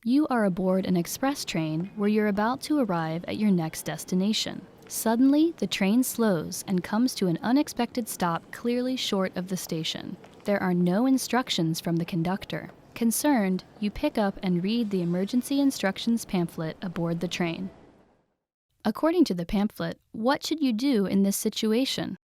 You are aboard an express train where you're about to arrive at your next destination. Suddenly, the train slows and comes to an unexpected stop clearly short of the station. There are no instructions from the conductor. Concerned, you pick up and read the emergency instructions pamphlet aboard the train. According to the pamphlet, what should you do in this situation?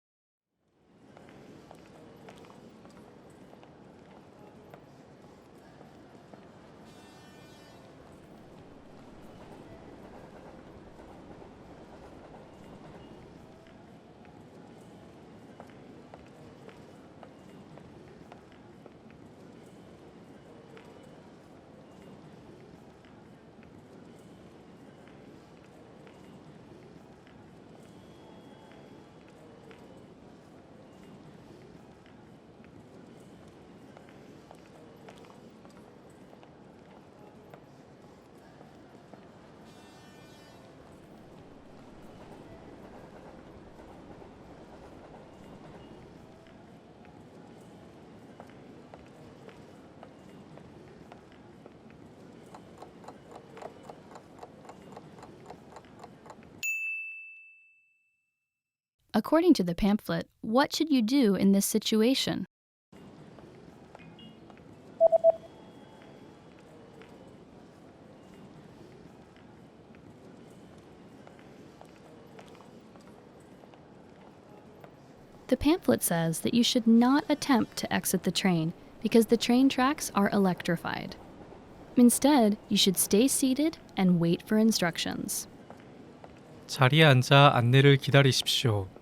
According to the pamphlet, what should you do in this situation? The pamphlet says that you should not attempt to exit the train because the train tracks are electrified. Instead, you should stay seated and wait for instructions. 자리에 앉아 안내를 기다리십시오.